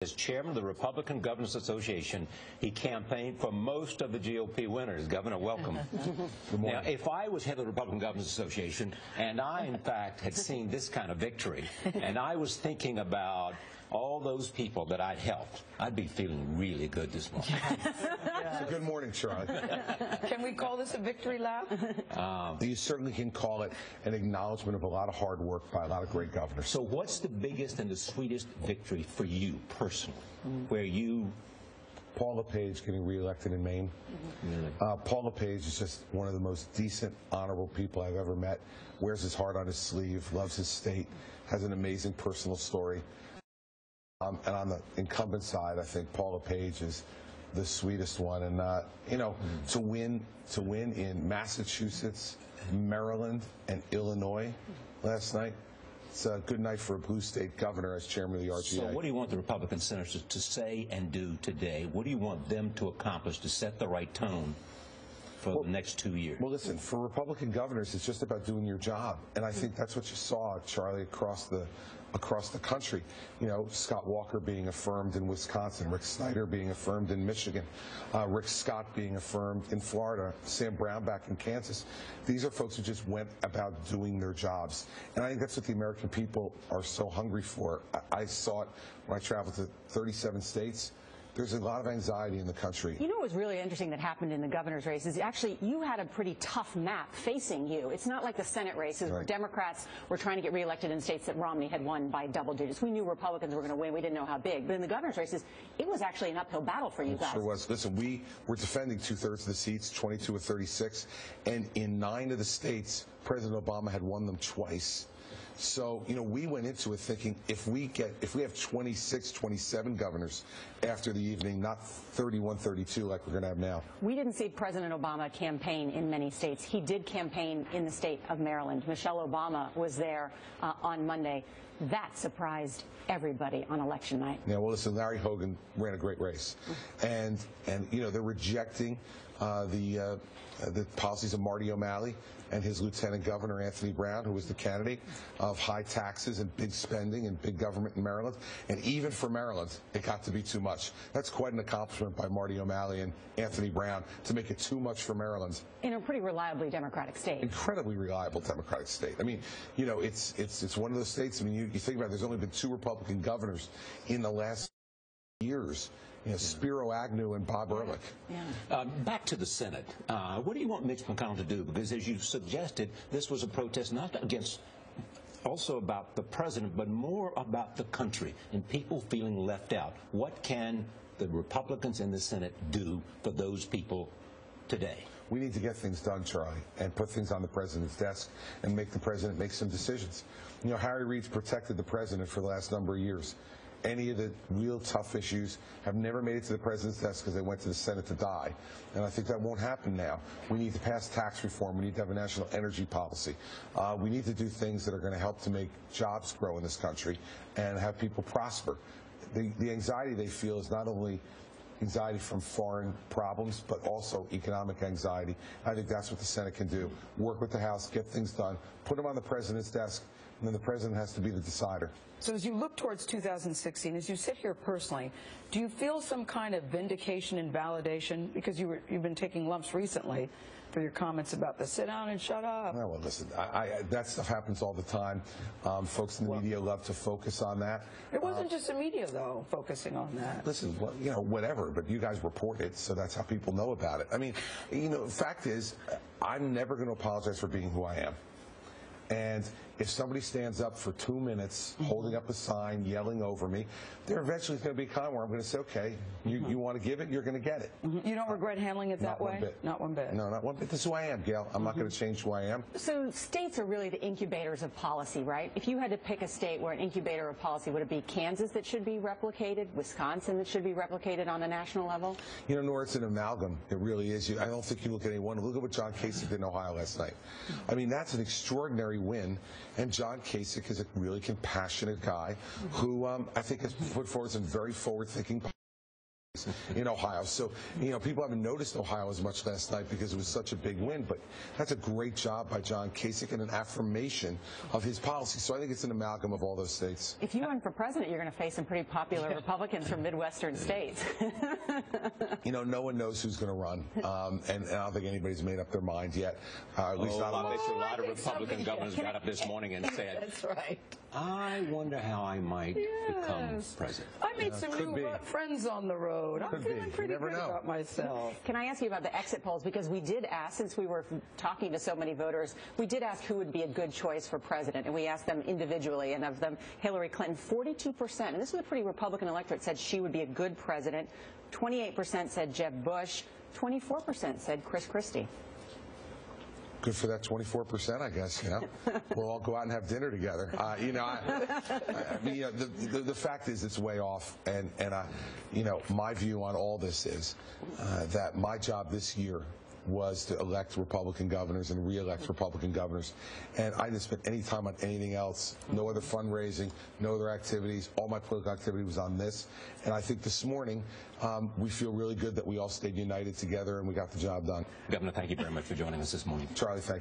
As chairman of the Republican Governors Association, he campaigned for most of the GOP winners. Governor, welcome. Now, if I was head of the Republican Governors Association, and I, in fact, had seen this kind of victory, and I was thinking about all those people that I'd helped, I'd be feeling really good this morning. So good morning, Charlie. Can we call this a victory lap? You certainly can call it an acknowledgement of a lot of hard work by a lot of great governors. So what's the biggest and the sweetest victory for you personally, where you... Paul LePage getting reelected in Maine. Paul LePage is just one of the most decent, honorable people I've ever met. Wears his heart on his sleeve, loves his state, has an amazing personal story. And on the incumbent side, I think Paul LePage is the sweetest one. And you know, to win in Massachusetts, Maryland, and Illinois last night, it's a good night for a blue state governor as chairman of the RGA. So what do you want the Republican senators to say and do today? What do you want them to accomplish to set the right tone for the next 2 years? Well, listen, for Republican governors, it's just about doing your job. And I think that's what you saw, Charlie, across the country. You know, Scott Walker being affirmed in Wisconsin, Rick Snyder being affirmed in Michigan, Rick Scott being affirmed in Florida, Sam Brown back in Kansas. These are folks who just went about doing their jobs. And I think that's what the American people are so hungry for. I saw it when I traveled to 37 states. There's a lot of anxiety in the country. You know what was really interesting that happened in the governor's race is actually you had a pretty tough map facing you. It's not like the Senate races where Democrats were trying to get reelected in states that Romney had won by double digits. We knew Republicans were going to win. We didn't know how big. But in the governor's races, it was actually an uphill battle for you guys. It sure was. Listen, we were defending 2/3 of the seats, 22 of 36. And in 9 of the states, President Obama had won them twice. So, you know, we went into it thinking if we have 26, 27 governors after the evening, not 31, 32 like we're going to have now. We didn't see President Obama campaign in many states. He did campaign in the state of Maryland. Michelle Obama was there on Monday. That surprised everybody on election night. Yeah, well, listen, Larry Hogan ran a great race. And you know, they're rejecting the policies of Marty O'Malley and his lieutenant governor, Anthony Brown, who was the candidate of high taxes and big spending and big government in Maryland. And even for Maryland, it got to be too much. That's quite an accomplishment by Marty O'Malley and Anthony Brown to make it too much for Maryland. In a pretty reliably Democratic state. Incredibly reliable Democratic state. I mean, you know, it's one of those states. I mean, you think about it, there's only been 2 Republican governors in the last years. You know, Spiro Agnew and Bob Ehrlich. Back to the Senate. What do you want Mitch McConnell to do? Because as you suggested, this was a protest not against, also about the president, but more about the country and people feeling left out. What can the Republicans in the Senate do for those people today? We need to get things done, Charlie, and put things on the president's desk and make the president make some decisions. You know, Harry Reid's protected the president for the last number of years. Any of the real tough issues have never made it to the president's desk because they went to the Senate to die. And I think that won't happen now. We need to pass tax reform. We need to have a national energy policy. We need to do things that are going to help to make jobs grow in this country and have people prosper. The anxiety they feel is not only anxiety from foreign problems, but also economic anxiety. I think that's what the Senate can do. Work with the House, get things done, put them on the president's desk, and then the president has to be the decider. So as you look towards 2016, as you sit here personally, do you feel some kind of vindication and validation? Because you've been taking lumps recently for your comments about the sit down and shut up. No, well, listen, that stuff happens all the time. Folks in the media love to focus on that. It wasn't just the media, though, focusing on that. Listen, well, you know, whatever, but you guys report it, so that's how people know about it. I mean, you know, the fact is, I'm never going to apologize for being who I am. And if somebody stands up for 2 minutes, holding up a sign, yelling over me, there eventually is going to be a time where I'm going to say, okay, you want to give it, you're going to get it. You don't regret handling it that way? Not one bit. Not one bit. No, not one bit. This is who I am, Gail. I'm not going to change who I am. So states are really the incubators of policy, right? If you had to pick a state where an incubator of policy, would it be Kansas that should be replicated, Wisconsin that should be replicated on a national level? You know, Nora, it's an amalgam. It really is. I don't think you look at any one. Look at what John Kasich did in Ohio last night. I mean, that's an extraordinary win. And John Kasich is a really compassionate guy who I think has put forward some very forward-thinking in Ohio. So, people haven't noticed Ohio as much last night because it was such a big win, but that's a great job by John Kasich and an affirmation of his policy. So I think it's an amalgam of all those states. If you run for president, you're going to face some pretty popular Republicans from Midwestern states. No one knows who's going to run, and I don't think anybody's made up their mind yet. At least not a lot of Republican governors got up this morning and said, That's right. I wonder how I might become president. I made some new friends on the road. I'm feeling pretty good about myself. Can I ask you about the exit polls? Because we did ask, since we were talking to so many voters, we did ask who would be a good choice for president, and we asked them individually, and of them, Hillary Clinton, 42%, and this was a pretty Republican electorate, said she would be a good president. 28% said Jeb Bush. 24% said Chris Christie. Good for that 24%, I guess. We'll all go out and have dinner together. The fact is, it's way off, and my view on all this is that my job this year was to elect Republican governors and re-elect Republican governors, and I didn't spend any time on anything else. No other fundraising, no other activities. All my political activity was on this, and I think this morning we feel really good that we all stayed united together and we got the job done. Governor, thank you very much for joining us this morning. Charlie, thank you.